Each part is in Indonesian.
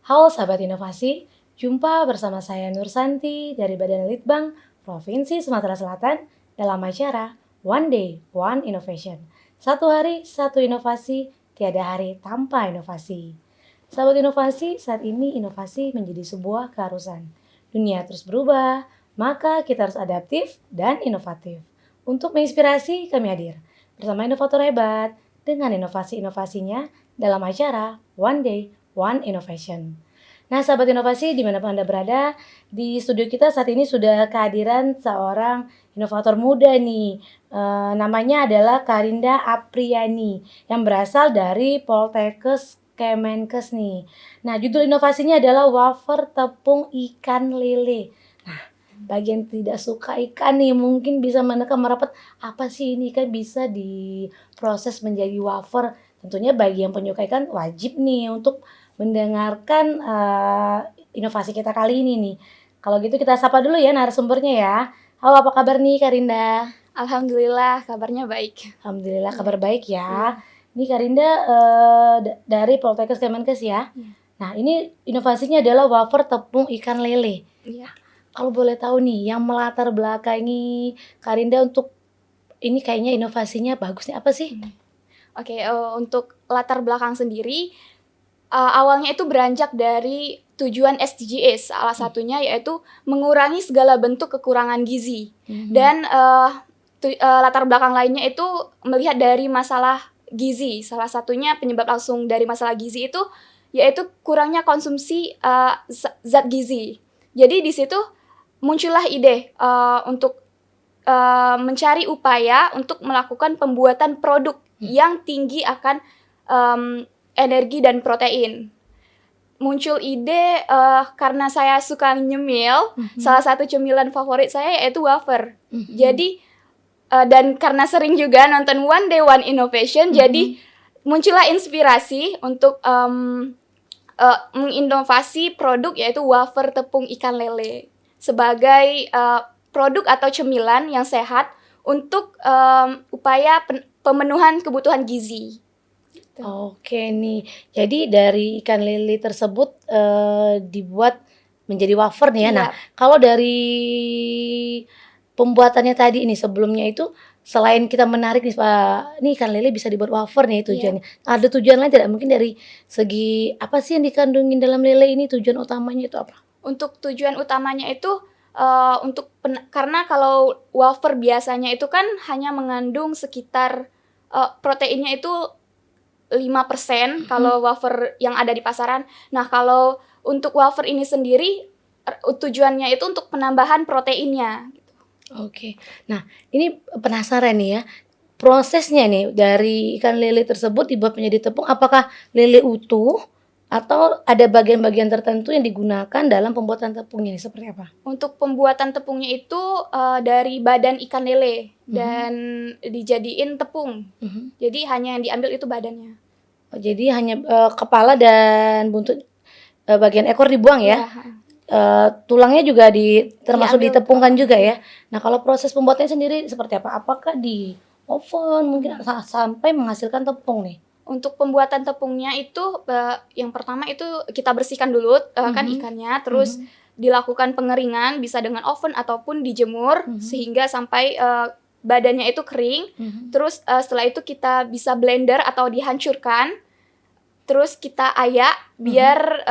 Halo sahabat inovasi, jumpa bersama saya Nur Santi dari Badan Litbang Provinsi Sumatera Selatan dalam acara One Day, One Innovation. Satu hari, satu inovasi, tiada hari tanpa inovasi. Sahabat inovasi, saat ini inovasi menjadi sebuah keharusan. Dunia terus berubah, maka kita harus adaptif dan inovatif. Untuk menginspirasi, kami hadir bersama inovator hebat dengan inovasi-inovasinya dalam acara One Day, One Innovation. Nah, sahabat inovasi dimanapun Anda berada, di studio kita saat ini sudah kehadiran seorang inovator muda nih. Namanya adalah Karinda Apriani yang berasal dari Poltekkes Kemenkes nih. Nah, judul inovasinya adalah wafer tepung ikan lele. Nah, bagi yang tidak suka ikan nih mungkin bisa menekan merapat, apa sih ini ikan bisa diproses menjadi wafer. Tentunya bagi yang penyuka ikan wajib nih untuk mendengarkan inovasi kita kali ini nih. Kalau gitu kita sapa dulu ya narasumbernya ya. Halo, apa kabar nih Karinda? Alhamdulillah, kabarnya baik. Alhamdulillah kabar baik ya. Ini Karinda dari Poltekkes Kemenkes ya. Nah, ini inovasinya adalah wafer tepung ikan lele. Iya. Kalau boleh tahu nih, yang melatar belakangi Karinda untuk ini kayaknya inovasinya bagus nih, apa sih? Oke, untuk latar belakang sendiri, awalnya itu beranjak dari tujuan SDGs. Salah satunya yaitu mengurangi segala bentuk kekurangan gizi. Dan latar belakang lainnya itu melihat dari masalah gizi. Salah satunya penyebab langsung dari masalah gizi itu yaitu kurangnya konsumsi zat gizi. Jadi di situ muncullah ide untuk mencari upaya untuk melakukan pembuatan produk yang tinggi akan energi dan protein. Muncul ide karena saya suka nyemil, salah satu cemilan favorit saya yaitu wafer. Jadi dan karena sering juga nonton One Day One Innovation, jadi muncullah inspirasi untuk menginovasi produk yaitu wafer tepung ikan lele sebagai produk atau cemilan yang sehat untuk upaya pemenuhan kebutuhan gizi. Oke nih, jadi dari ikan lele tersebut dibuat menjadi wafer nih ya. Nah, kalau dari pembuatannya tadi ini sebelumnya itu selain kita menarik nih Pak, nih ikan lele bisa dibuat wafer nih tujuannya. Ada tujuan lain tidak? Mungkin dari segi apa sih yang dikandungin dalam lele ini, tujuan utamanya itu apa? Untuk tujuan utamanya itu karena kalau wafer biasanya itu kan hanya mengandung sekitar proteinnya itu 5% kalau wafer yang ada di pasaran. Nah, kalau untuk wafer ini sendiri tujuannya itu untuk penambahan proteinnya. Oke. Nah, ini penasaran nih ya. Prosesnya nih dari ikan lele tersebut dibuat menjadi tepung, apakah lele utuh atau ada bagian-bagian tertentu yang digunakan dalam pembuatan tepungnya ini seperti apa? Untuk pembuatan tepungnya itu dari badan ikan lele dan dijadiin tepung. Jadi hanya yang diambil itu badannya. Oh, jadi hanya kepala dan buntut bagian ekor dibuang ya? Tulangnya juga termasuk ditepungkan juga ya. Nah, kalau proses pembuatannya sendiri seperti apa? Apakah di oven mungkin sampai menghasilkan tepung nih? Untuk pembuatan tepungnya itu yang pertama itu kita bersihkan dulu kan ikannya, terus dilakukan pengeringan bisa dengan oven ataupun dijemur sehingga sampai badannya itu kering. Terus setelah itu kita bisa blender atau dihancurkan. Terus kita ayak biar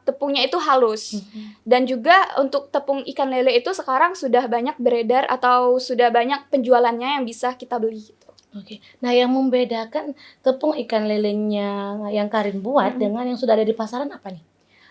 tepungnya itu halus. Dan juga untuk tepung ikan lele itu sekarang sudah banyak beredar atau sudah banyak penjualannya yang bisa kita beli. Oke. Nah, yang membedakan tepung ikan lelenya yang Karin buat dengan yang sudah ada di pasaran apa nih?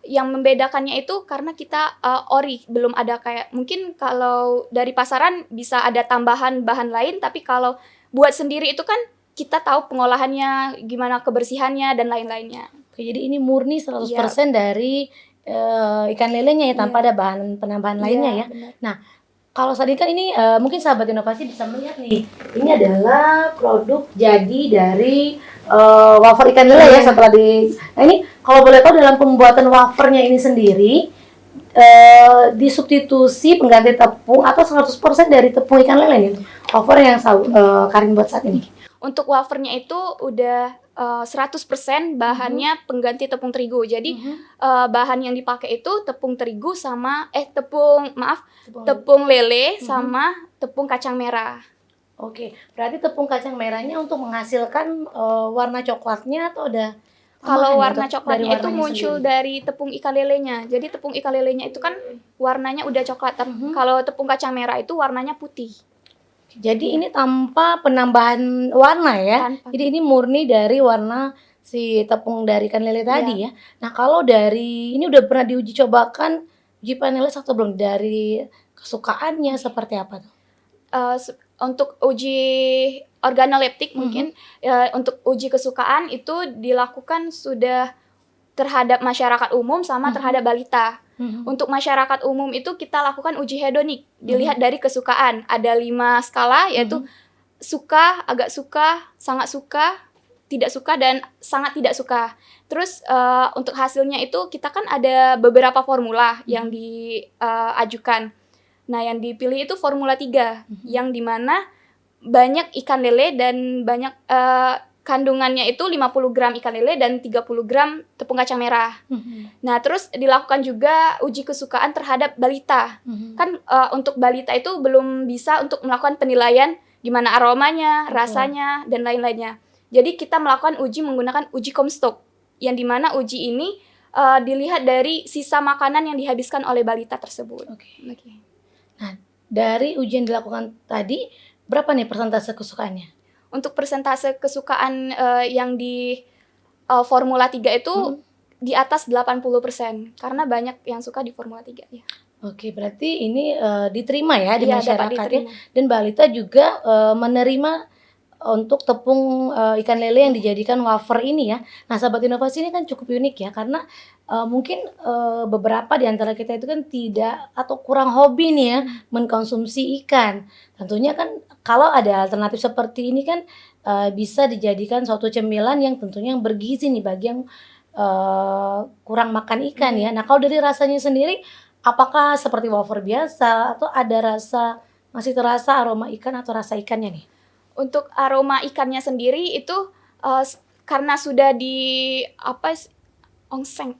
Yang membedakannya itu karena kita ori, belum ada kayak mungkin kalau dari pasaran bisa ada tambahan bahan lain, tapi kalau buat sendiri itu kan kita tahu pengolahannya, gimana kebersihannya dan lain-lainnya. Oke, jadi ini murni 100% dari ikan lelenya ya tanpa ada bahan penambahan lainnya ya. Benar. Nah, kalau tadi kan ini mungkin sahabat inovasi bisa melihat nih, ini adalah produk jadi dari wafer ikan lele ya setelah Nah, ini kalau boleh tahu dalam pembuatan wafernya ini sendiri disubstitusi pengganti tepung atau 100% dari tepung ikan lele nih wafer yang Karin buat saat ini? Untuk wafernya itu udah 100% bahannya pengganti tepung terigu. Jadi bahan yang dipakai itu tepung terigu sama tepung lele sama tepung kacang merah. Oke, berarti tepung kacang merahnya untuk menghasilkan warna coklatnya atau ada Kalau tambahan ya, warna coklatnya dari itu warnanya muncul sendiri? dari tepung ikan lelenya. Jadi tepung ikan lelenya itu kan warnanya udah coklat. Kalau tepung kacang merah itu warnanya putih. Jadi ini tanpa penambahan warna ya. Tanpa. Jadi ini murni dari warna si tepung dari ikan lele tadi ya. Nah, kalau dari ini udah pernah diuji cobakan uji panelis atau belum, dari kesukaannya seperti apa tuh? Untuk uji organoleptik mungkin untuk uji kesukaan itu dilakukan sudah terhadap masyarakat umum sama terhadap balita. Untuk masyarakat umum itu kita lakukan uji hedonik, dilihat dari kesukaan. Ada 5 skala, yaitu suka, agak suka, sangat suka, tidak suka, dan sangat tidak suka. Terus untuk hasilnya itu kita kan ada beberapa formula yang diajukan. Nah, yang dipilih itu formula 3, yang dimana banyak ikan lele dan banyak kandungannya itu 50 gram ikan lele dan 30 gram tepung kacang merah. Nah, terus dilakukan juga uji kesukaan terhadap balita. Kan untuk balita itu belum bisa untuk melakukan penilaian gimana aromanya, rasanya, dan lain-lainnya. Jadi kita melakukan uji menggunakan uji Comstock, yang dimana uji ini dilihat dari sisa makanan yang dihabiskan oleh balita tersebut. Nah, dari ujian dilakukan tadi, berapa nih persentase kesukaannya? Untuk persentase kesukaan yang di Formula 3 itu di atas 80%, karena banyak yang suka di Formula 3 ya. Oke, berarti ini diterima ya di Iya, masyarakat dapat ya. diterima. Dan balita juga menerima untuk tepung ikan lele yang dijadikan wafer ini ya. Nah, sahabat inovasi ini kan cukup unik ya, karena mungkin beberapa di antara kita itu kan tidak atau kurang hobi nih ya mengkonsumsi ikan. Tentunya kan kalau ada alternatif seperti ini kan bisa dijadikan suatu cemilan yang tentunya yang bergizi nih bagi yang kurang makan ikan ya. Nah, kalau dari rasanya sendiri, apakah seperti wafer biasa atau ada masih terasa aroma ikan atau rasa ikannya nih? Untuk aroma ikannya sendiri itu karena sudah ongseng.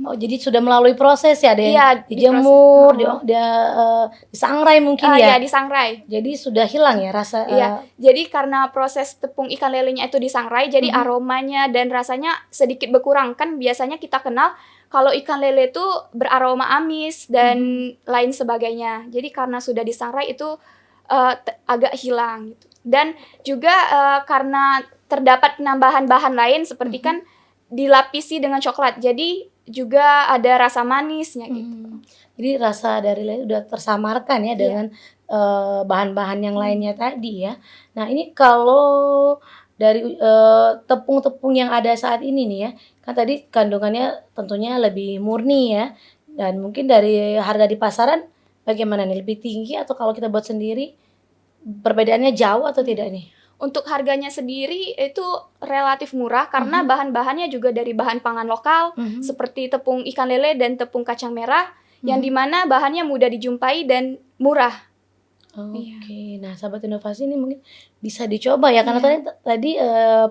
Oh, jadi sudah melalui proses ya, ada yang Iya, dijemur, disangrai mungkin ya? Iya, disangrai. Jadi sudah hilang ya rasa. Iya, jadi karena proses tepung ikan lelenya itu disangrai, jadi aromanya dan rasanya sedikit berkurang. Kan biasanya kita kenal kalau ikan lele itu beraroma amis dan lain sebagainya. Jadi karena sudah disangrai itu agak hilang gitu. Dan juga karena terdapat penambahan bahan lain seperti kan dilapisi dengan coklat. Jadi juga ada rasa manisnya gitu. Jadi rasa dari lele udah tersamarkan ya dengan bahan-bahan yang lainnya tadi ya. Nah, ini kalau dari tepung-tepung yang ada saat ini nih ya, kan tadi kandungannya tentunya lebih murni ya. Dan mungkin dari harga di pasaran bagaimana nih? Lebih tinggi atau kalau kita buat sendiri perbedaannya jauh atau tidak nih? Untuk harganya sendiri itu relatif murah karena bahan-bahannya juga dari bahan pangan lokal seperti tepung ikan lele dan tepung kacang merah yang dimana bahannya mudah dijumpai dan murah. Oke, nah sahabat inovasi ini mungkin bisa dicoba ya, karena tadi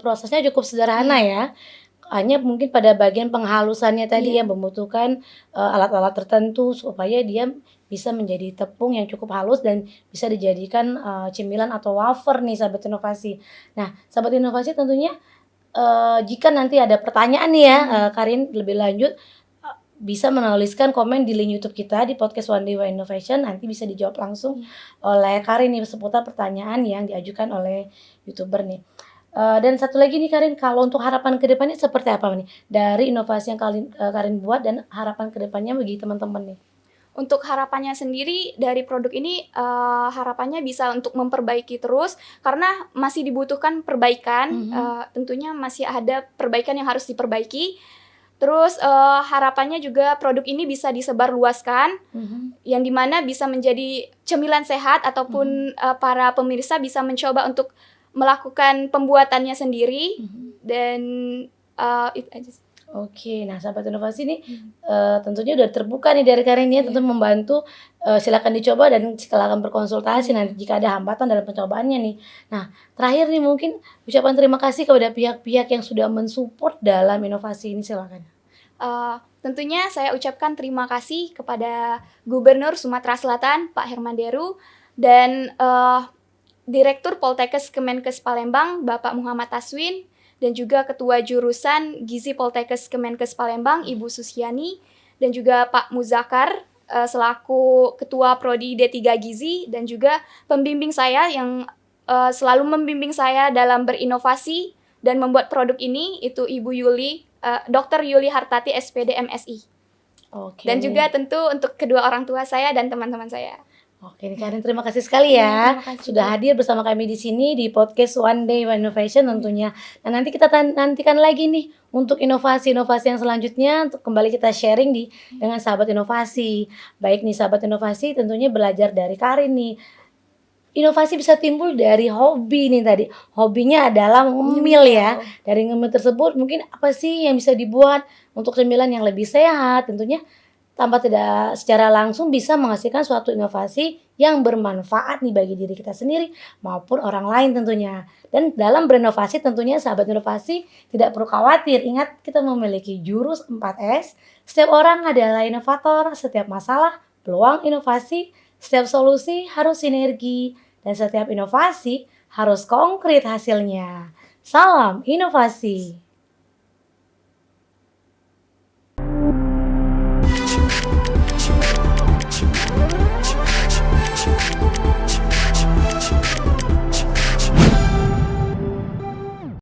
prosesnya cukup sederhana ya. Hanya mungkin pada bagian penghalusannya tadi yang membutuhkan alat-alat tertentu supaya dia bisa menjadi tepung yang cukup halus dan bisa dijadikan cemilan atau wafer nih sahabat inovasi. Nah, sahabat inovasi tentunya jika nanti ada pertanyaan nih ya Karin lebih lanjut, bisa menuliskan komen di link YouTube kita di podcast One Day One Innovation, nanti bisa dijawab langsung oleh Karin nih seputar pertanyaan yang diajukan oleh YouTuber nih. Dan satu lagi nih Karin, kalau untuk harapan kedepannya seperti apa nih dari inovasi yang Karin buat dan harapan kedepannya bagi teman-teman nih? Untuk harapannya sendiri dari produk ini harapannya bisa untuk memperbaiki terus karena masih dibutuhkan perbaikan, tentunya masih ada perbaikan yang harus diperbaiki. Terus harapannya juga produk ini bisa disebarluaskan, yang dimana bisa menjadi cemilan sehat ataupun para pemirsa bisa mencoba untuk melakukan pembuatannya sendiri dan itu aja. Oke, nah sahabat inovasi nih tentunya udah terbuka nih dari Kak Reni ya, tentu membantu, silakan dicoba dan silakan berkonsultasi nanti jika ada hambatan dalam pencobaannya nih. Nah, terakhir nih mungkin ucapan terima kasih kepada pihak-pihak yang sudah men-support dalam inovasi ini, silakan. Tentunya saya ucapkan terima kasih kepada Gubernur Sumatera Selatan, Pak Herman Deru, dan Direktur Poltekkes Kemenkes Palembang, Bapak Muhammad Taswin, dan juga Ketua Jurusan Gizi Poltekkes Kemenkes Palembang, Ibu Susiani, dan juga Pak Muzakar selaku Ketua Prodi D3 Gizi, dan juga pembimbing saya yang selalu membimbing saya dalam berinovasi dan membuat produk ini, itu Ibu Yuli, Dr. Yuli Hartati, SPD MSI. Oke. Dan juga tentu untuk kedua orang tua saya dan teman-teman saya. Oke, nih Karen, terima kasih sekali ya Terima kasih. sudah hadir bersama kami di sini di podcast One Day One Innovation tentunya. Nah, nanti kita nantikan lagi nih untuk inovasi-inovasi yang selanjutnya untuk kembali kita sharing dengan sahabat inovasi. Baik nih sahabat inovasi, tentunya belajar dari Karin nih. Inovasi bisa timbul dari hobi nih tadi. Hobinya adalah ngemil ya. Dari ngemil tersebut mungkin apa sih yang bisa dibuat untuk cemilan yang lebih sehat, tentunya tanpa tidak secara langsung bisa menghasilkan suatu inovasi yang bermanfaat nih bagi diri kita sendiri maupun orang lain tentunya. Dan dalam berinovasi tentunya sahabat inovasi tidak perlu khawatir. Ingat, kita memiliki jurus 4S. Setiap orang adalah inovator, setiap masalah peluang inovasi, setiap solusi harus sinergi, dan setiap inovasi harus konkret hasilnya. Salam inovasi.